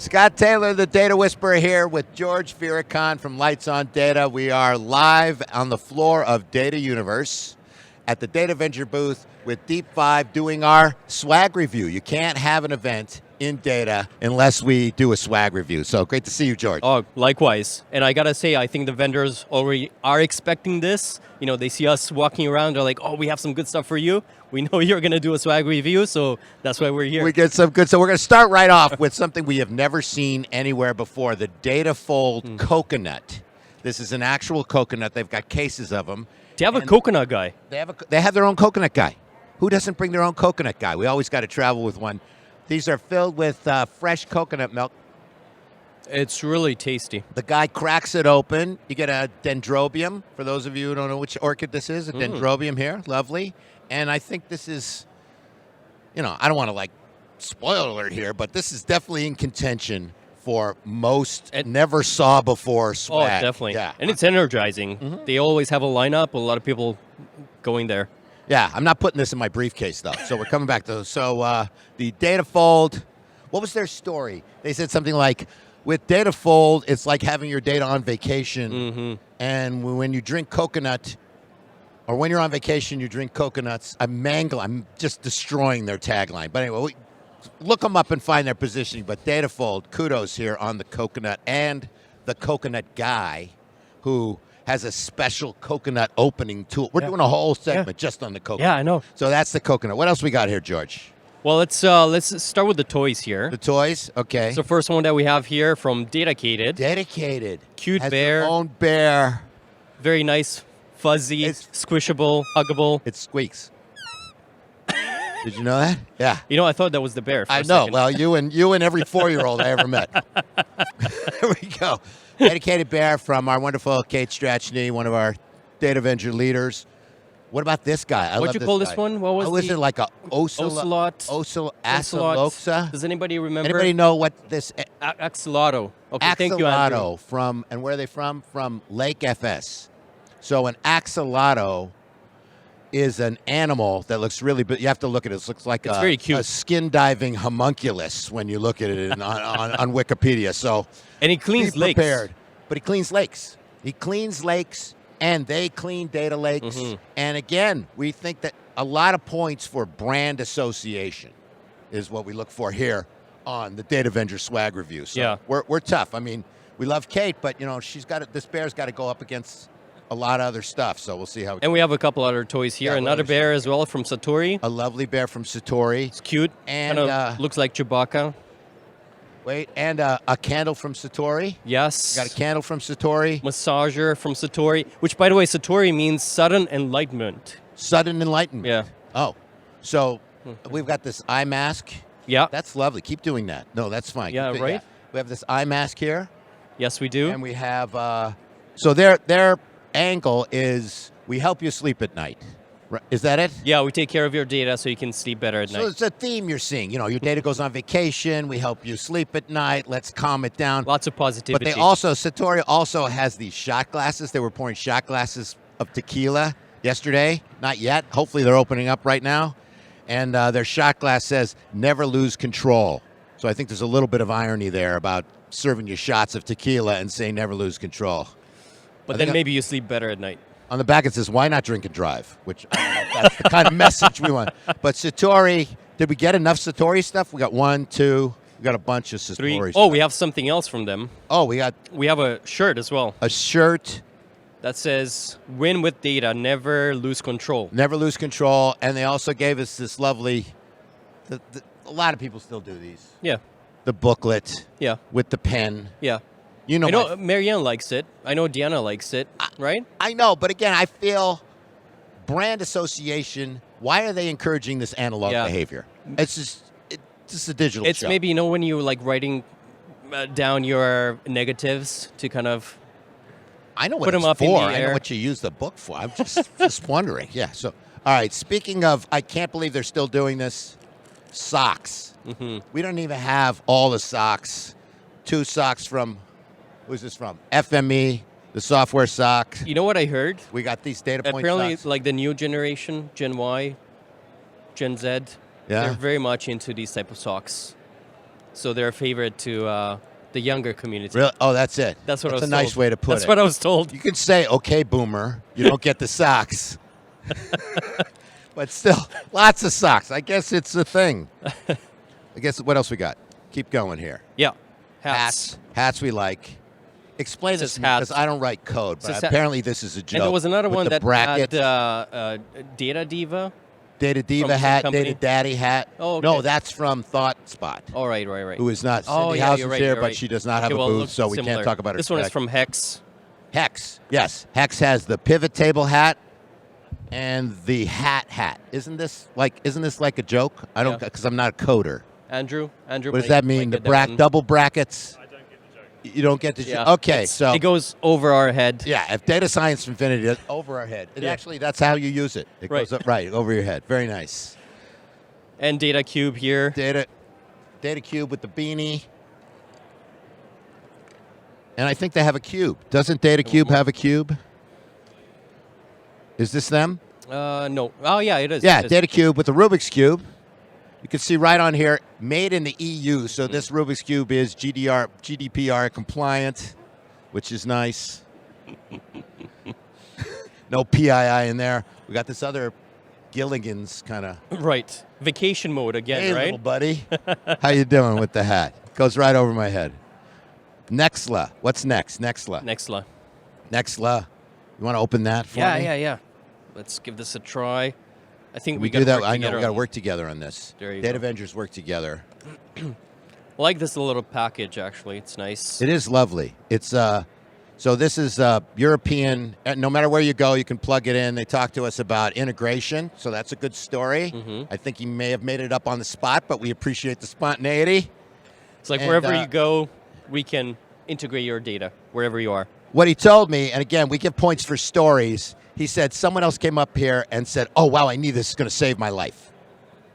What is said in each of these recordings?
Scott Taylor, the Data Whisperer, here with George Firican from Lights on Data. We are live on the floor of Data Universe at the DataVengers booth with Deep 5 doing our swag review. You can't have an event in data unless we do a swag review. So great to see you, George. Oh, likewise. And I got to say, I think the vendors already are expecting this. You know, they see us walking around. They're like, oh, we have some good stuff for you. We know you're going to do a swag review, so that's why we're here. We get some good. So we're going to start right off with something we have never seen anywhere before, the DataFold coconut. This is an actual coconut. They've got cases of them. They have a coconut guy. They have their own coconut guy. Who doesn't bring their own coconut guy? We always got to travel with one. These are filled with fresh coconut milk. It's really tasty. The guy cracks it open. You get a dendrobium. For those of you who don't know which orchid this is, a dendrobium here. Lovely. And I think this is, you know, I don't want to spoiler alert here, but this is definitely in contention for most never saw before swag. Oh, definitely. Yeah. And it's energizing. They always have a lineup, a lot of people going there. Yeah, I'm not putting this in my briefcase, though. So we're coming back to those. So the DataFold, what was their story? They said something like, with DataFold, it's like having your data on vacation. And when you drink coconut, or when you're on vacation, you drink coconuts. I'm just destroying their tagline. But anyway, look them up and find their positioning. But DataFold, kudos here on the coconut and the coconut guy who has a special coconut opening tool. We're doing a whole segment just on the coconut. Yeah, I know. So that's the coconut. What else we got here, George? Well, let's start with the toys here. The toys, okay. So first one that we have here from Dedicated. Cute has bear. Their own bear. Very nice, fuzzy, squishable, huggable. It squeaks. Did you know that? Yeah. You know, I thought that was the bear for I a know. second. Well, you and every 4-year-old I ever met. There we go. Dedicated bear from our wonderful Kate Strachny, one of our DataVengers leaders. What about this guy? What'd you call this one? What was it like a Ocelot? Oceloxa? Does anybody remember? Anybody know what this Axolotl. Okay, thank you, Andrew. Axolotl from, and where are they from? From Lake FS. So an axolotl is an animal that looks really, but you have to look at it. It looks like very cute. A skin diving homunculus when you look at it on Wikipedia. So and he cleans be lakes. Prepared. But he cleans lakes. He cleans lakes, and they clean data lakes. And again, we think that a lot of points for brand association is what we look for here on the DataVengers swag review. So yeah. we're tough. I mean, we love Kate, but you know this bear's got to go up against a lot of other stuff, so we'll see how. And we have a couple other toys here. Another bear as well from Satori. A lovely bear from Satori. It's cute. And kind of looks like Chewbacca. Wait, and a candle from Satori. Yes. Got a candle from Satori. Massager from Satori, which, by the way, Satori means sudden enlightenment. Sudden enlightenment. Yeah. Oh, so we've got this eye mask. Yeah. That's lovely. Keep doing that. No, that's fine. Yeah, right? Yeah. We have this eye mask here. Yes, we do. And we have, so their angle is we help you sleep at night. Is that it? Yeah, we take care of your data so you can sleep better at night. So it's a theme you're seeing. You know, your data goes on vacation. We help you sleep at night. Let's calm it down. Lots of positivity. But Satori also has these shot glasses. They were pouring shot glasses of tequila yesterday. Not yet. Hopefully they're opening up right now. And their shot glass says, never lose control. So I think there's a little bit of irony there about serving you shots of tequila and saying never lose control. But then maybe you sleep better at night. On the back it says, why not drink and drive? Which I don't know if that's the kind of message we want. But Satori, did we get enough Satori stuff? We got 1, 2, we got a bunch of Satori 3. stuff. Oh, we have something else from them. Oh, we have a shirt as well. A shirt. That says, win with data, never lose control. Never lose control. And they also gave us this lovely, a lot of people still do these. Yeah. The booklet. Yeah. With the pen. Yeah. You know, I know Marianne likes it. I know Deanna likes it, right? I know, but again, I feel brand association, why are they encouraging this analog behavior? It's just a digital It's show. maybe, you know, when you writing down your negatives to kind of I know what put it's them up for. in the I air. know what you use the book for. I'm just wondering. Yeah. So, all right. Speaking of, I can't believe they're still doing this. Socks. We don't even have all the socks. 2 socks from, who's this from? FME, the software socks. You know what I heard? We got these data point Apparently, socks. like the new generation, Gen Y, Gen Z, they're very much into these type of socks. so they're a favorite to the younger community. Really? Oh, that's it. That's what I was a nice told. way to put it. That's what I was told. You can say, okay, boomer, you don't get the socks. But still, lots of socks. I guess it's a thing. I guess, what else we got? Keep going here. Yeah, hats. Hats we like. Explain this Says to me, because hats. I don't write code, but Says apparently this is a joke. And there was another with one the that brackets. had Data Diva. Data Diva from hat, company? Data Daddy hat. Oh, okay. No, that's from ThoughtSpot, Oh, right. who is not. Oh, Cindy yeah, House you're is right, here, you're but right. she does not have Okay, a well, booth, looks so we similar. can't talk about her. This one is tech. from Hex. Hex. Yes, Hex has the pivot table hat and the hat. Isn't this like a joke? I don't, Yeah. because I'm not a coder. Andrew. What does might- that mean? might The get that one. double brackets? I don't get the joke. You don't get the Yeah. joke. Okay, so It goes over our head. yeah, if data science infinity is over our head, it Yeah. actually, that's how you use it. It Right. goes up, right over your head. Very nice. And Data Cube here. Data cube with the beanie. And I think they have a cube. Doesn't Data Cube have a cube? Is this them? No. Oh, yeah, it is. Yeah, It is. Data Cube with the Rubik's Cube. You can see right on here, made in the EU. So Mm-hmm. this Rubik's Cube is GDPR compliant, which is nice. No PII in there. We got this other Gilligan's kind of. Right. Vacation mode again, Hey, right? little buddy. How you doing with the hat? Goes right over my head. Nexla. What's next? Nexla. Nexla. You want to open that for me? Yeah. Let's give this a try. I think We we do gotta that. work I know. together We got to on- work together on this. There you go. DataVengers work together. I like this little package, actually. It's nice. It is lovely. It's so this is European. No matter where you go, you can plug it in. They talk to us about integration, so that's a good story. Mhm. I think he may have made it up on the spot, but we appreciate the spontaneity. It's like and, wherever you go, we can integrate your data wherever you are. What he told me, and again, we give points for stories. He said someone else came up here and said, "Oh wow, I need this. It's going to save my life."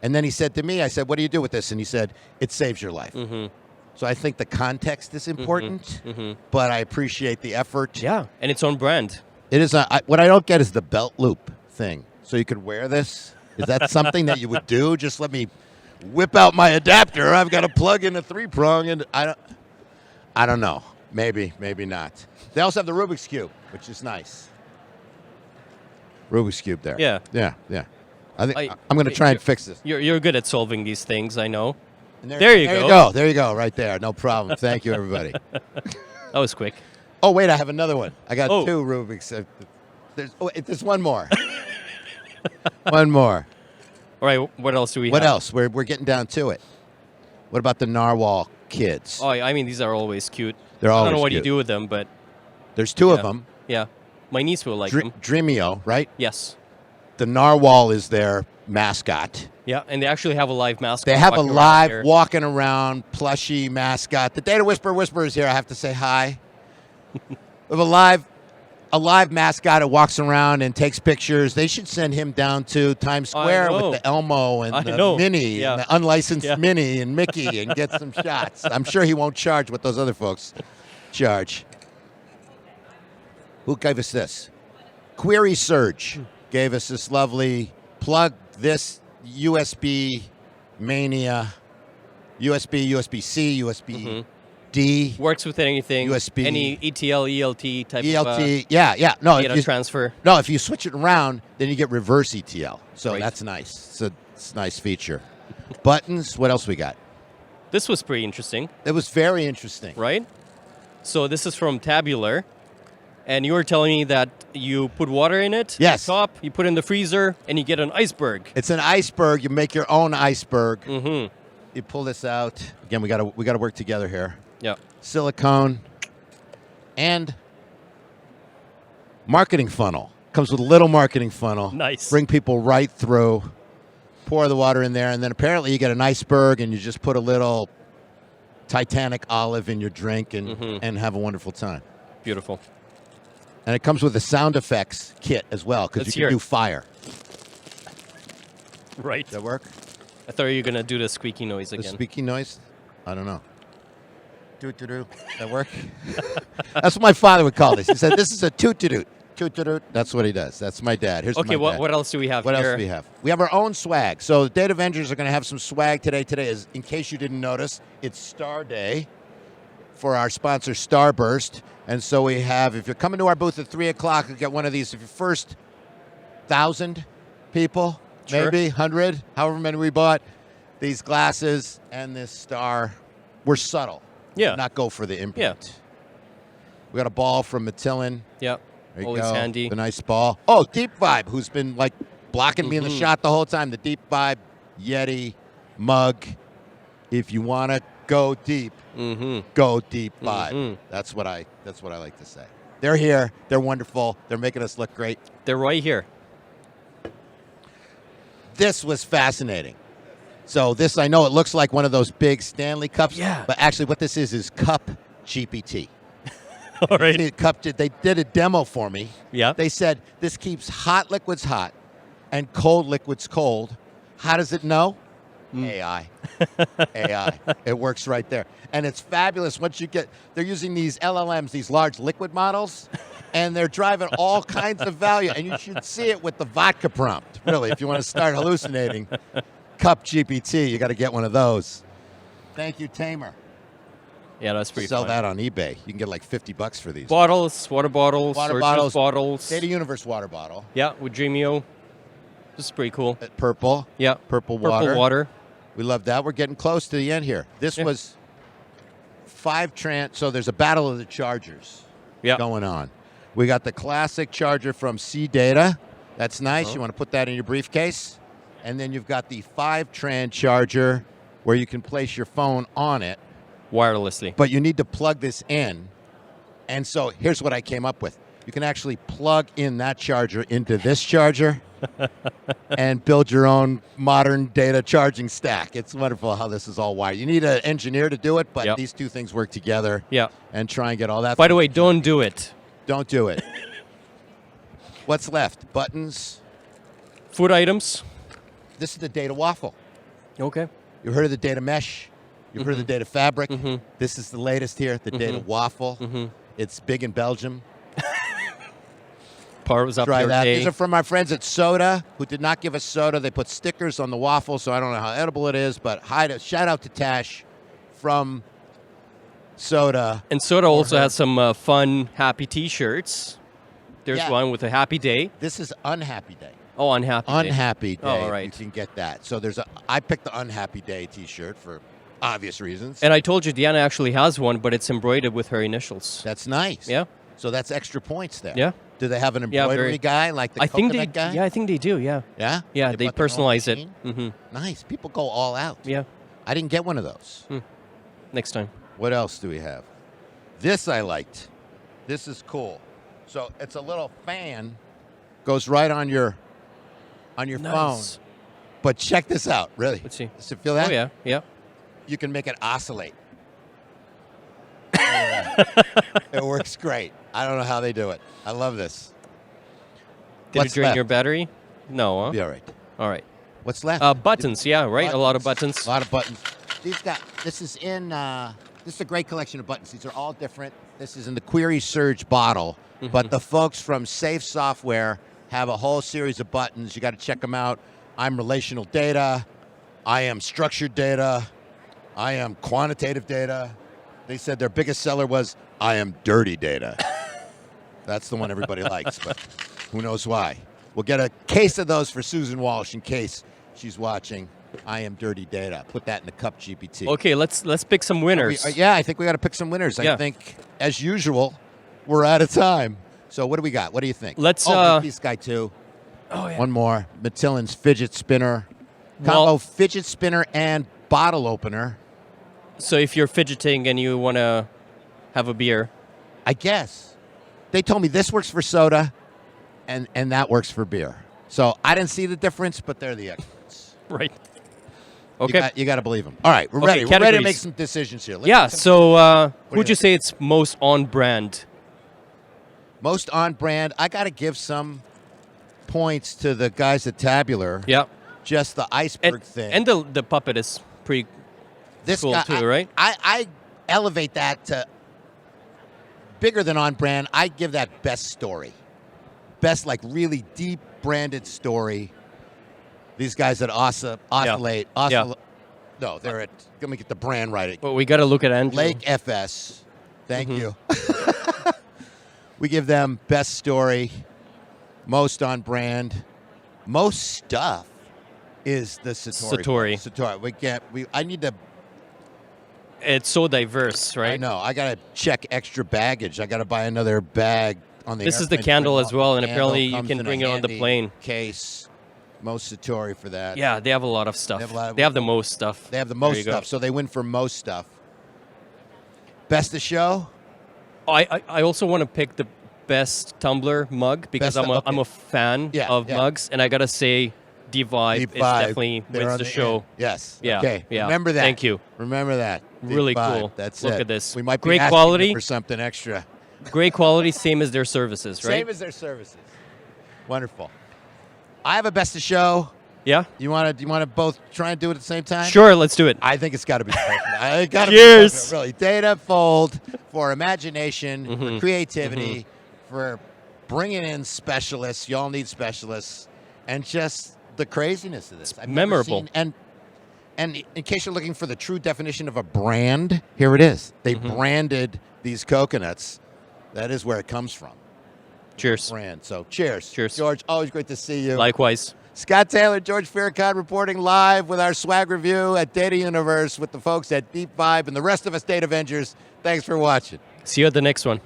And then he said to me, I said, "What do you do with this?" And he said, "It saves your life." Mm-hmm. So I think the context is important, but I appreciate the effort. Yeah, and it's on brand. It is. What I don't get is the belt loop thing. So you could wear this. Is that something that you would do? Just let me whip out my adapter. I've got to plug in a 3-prong, and I don't know. Maybe not. They also have the Rubik's Cube, which is nice. Rubik's Cube there. Yeah. I think I'm going to try and fix this. You're good at solving these things, I know. And There you go. There you go. Right there. No problem. Thank you, everybody. That was quick. Oh, wait. I have another one. I got Oh. 2 Rubik's. There's one more. One more. All right, what else do we What have? else? We're getting down to it. What about the narwhal kids? Oh, I mean, these are always cute. They're I don't always know what cute. you do with them, but There's 2 of yeah. them. Yeah. My niece will like them. Dreamio, right? Yes. The narwhal is their mascot. Yeah, and they actually have a live mascot. They have a walking around live here. walking around plushy mascot. The Data Whisperer is here. I have to say hi. We have a live mascot that walks around and takes pictures. They should send him down to Times Square know. with the Elmo and I the know. Minnie, Yeah. and the unlicensed Yeah. Minnie and Mickey, and get some shots. I'm sure he won't charge what those other folks charge. Who gave us this? Query Surge gave us this lovely plug this USB Mania, USB-C, USB-D. Works with anything. USB. Any ETL, ELT type ELT, of yeah. No, data transfer. no, if you switch it around, then you get reverse ETL. So Right. that's nice. It's a nice feature. Buttons, what else we got? This was pretty interesting, It was very interesting. right? So this is from Tabular. And you were telling me that you put water in it. Yes. On top, you put it in the freezer, and you get an iceberg. It's an iceberg. You make your own iceberg. Mm-hmm. You pull this out. Again, we gotta work together here. Yeah. Silicone and marketing funnel. Comes with a little marketing funnel. Nice. Bring people right through. Pour the water in there, and then apparently you get an iceberg, and you just put a little Titanic olive in your drink and have a wonderful time. Beautiful. And it comes with a sound effects kit as well, because Let's you hear can it. do fire. Right. Does that work? I thought you were going to do the squeaky noise The again. squeaky noise? I don't know. Doot-doot-doot. That work? That's what my father would call this. He said, this is a toot-toot-toot. Toot, toot, toot. That's what he does. That's my dad. Here's Okay, my dad. what else do we have What here? else do we have? We have our own swag. So DataVengers are going to have some swag today. Today is, in case you didn't notice, it's Star Day for our sponsor, Starburst. And so we have, if you're coming to our booth at 3 o'clock, you'll get one of these. If you're first 1,000 people, Sure. maybe 100, however many we bought, these glasses and this star, we're subtle. Yeah. Not go for the imprint. Yeah. We got a ball from Matillion. Yeah. There you Always go. handy. A nice ball. Oh, Deep Vibe, who's been like blocking me in the shot the whole time. The Deep Vibe Yeti mug. If you want to go deep, go Deep Vibe. That's what I like to say. They're here. They're wonderful. They're making us look great. They're right here. This was fascinating. So this, I know it looks like one of those big Stanley cups. Yeah. But actually what this is Cup GPT. All right. They did a demo for me. Yeah. They said this keeps hot liquids hot and cold liquids cold. How does it know? AI. AI. It works right there. And it's fabulous once you get, they're using these LLMs, these large liquid models, and they're driving all kinds of value. And you should see it with the vodka prompt, really, if you want to start hallucinating. Cup GPT, you got to get one of those. Thank you, Tamer. Yeah, that's pretty Sell fun. that on eBay. You can get like $50 for these. Bottles, water bottles, Water or bottles. just bottles. Data Universe water bottle. Yeah, with Dreamio. This is pretty cool. Purple. Yeah. Purple water. Purple water. We love that. We're getting close to the end here. This Yeah. was 5 so there's a battle of the chargers going on. We got the classic charger from C-Data. That's nice. You want to put that in your briefcase. And then you've got the 5-tran charger where you can place your phone on it. Wirelessly. But you need to plug this in. And so here's what I came up with. You can actually plug in that charger into this charger and build your own modern data charging stack. It's wonderful how this is all wired. You need an engineer to do it, but these two things work together and try and get all that. By the way, don't do it. Don't do it. What's left? Buttons. Food items. This is the data waffle. Okay. You've heard of the data mesh. You've heard of the data fabric. This is the latest here, the data waffle. It's big in Belgium. Part was up Try there that. today. These are from our friends at Soda, who did not give us soda. They put stickers on the waffle, so I don't know how edible it is, but shout out to Tash from Soda. And Soda also has some fun, happy T-shirts. There's Yeah. one with a happy day. This is Unhappy Day. Oh, unhappy day. Unhappy Day. Oh, all right. You can get that. So I picked the Unhappy Day T-shirt for obvious reasons. And I told you, Deanna actually has one, but it's embroidered with her initials. That's nice. Yeah. So that's extra points there. Yeah. Do they have an Yeah, embroidery very- guy like the I think coconut they. guy? Yeah, I think they do. Yeah. Yeah? Yeah, they bought their own personalize it. machine? Mm-hmm. Nice. People go all out. Yeah. I didn't get one of those. Next time. What else do we have? This I liked. This is cool. So it's a little fan, goes right on your phone. Nice. But check this out, really. Let's see. Does it feel that? Oh yeah. Yeah. You can make it oscillate. It works great. I don't know how they do it. I love this. Did What's it drain left? your battery? No. Huh? Be all right. All right. What's left? Buttons. Yeah. Right. A lot of buttons. A lot of buttons. This is a great collection of buttons. These are all different. This is in the Query Surge bottle, but the folks from Safe Software have a whole series of buttons. You got to check them out. I'm relational data. I am structured data. I am quantitative data. They said their biggest seller was I am dirty data. That's the one everybody likes, but who knows why. We'll get a case of those for Susan Walsh in case she's watching. I am dirty data. Put that in the Cup GPT. Okay. Let's pick some winners. Yeah, I think we got to pick some winners. Yeah. I think, as usual, we're out of time. So what do we got? What do you think? Let's, this guy too. Oh yeah. One more. Matillion's fidget spinner. Well- Combo fidget spinner and bottle opener. So if you're fidgeting and you want to have a beer, I guess. They told me this works for soda and that works for beer. So I didn't see the difference, but they're the experts. right? Okay. You got to believe them. All right, we're Okay, ready. We're ready to categories. make some decisions here. Let's Yeah. make some- So do who'd you you say it's most on brand? Most on brand. I got to give some points to the guys at Tabular. Yeah. Just the iceberg And, thing. and the puppet is pretty. this cool guy, too, right? I elevate that to bigger than on brand. I give that best story. best, like really deep branded story. These guys at Oscillate. No, they're at. Let me get the brand right. Well, we got to look at Andrew. Lake FS. Thank you. We give them best story, most on brand, most stuff is the Satori. Satori. I need to. It's so diverse, right? I know. I gotta check extra baggage. I gotta buy another bag on the. This is the candle as well, and apparently you can bring it on the plane. Case. Most Satori for that. Yeah, they have a lot of stuff. They have the most stuff. They have the most stuff, so they win for most stuff. Best of show? I also want to pick the best tumbler mug because I'm a fan of mugs, and I gotta say, D-Vibe is definitely wins the show. Yes. Yeah. Okay. Yeah. Remember that. Thank you. Remember that. Really D-Vibe. cool. That's Look it. at this. We might be great asking quality you for something extra. Great quality, same as their services, right? Same as their services. Wonderful. I have a best of show. Yeah. You want to both try and do it at the same time? Sure, let's do it. I think it's got to be perfect. Cheers. Really, DataFold for imagination, for creativity, for bringing in specialists. Y'all need specialists, and just the craziness of this. I've memorable. And in case you're looking for the true definition of a brand, here it is. They branded these coconuts. That is where it comes from. Cheers. Brand. So cheers. Cheers. George, always great to see you. Likewise. Scott Taylor, George Firican reporting live with our swag review at Data Universe with the folks at Deep Vibe and the rest of us DataVengers. Thanks for watching. See you at the next one.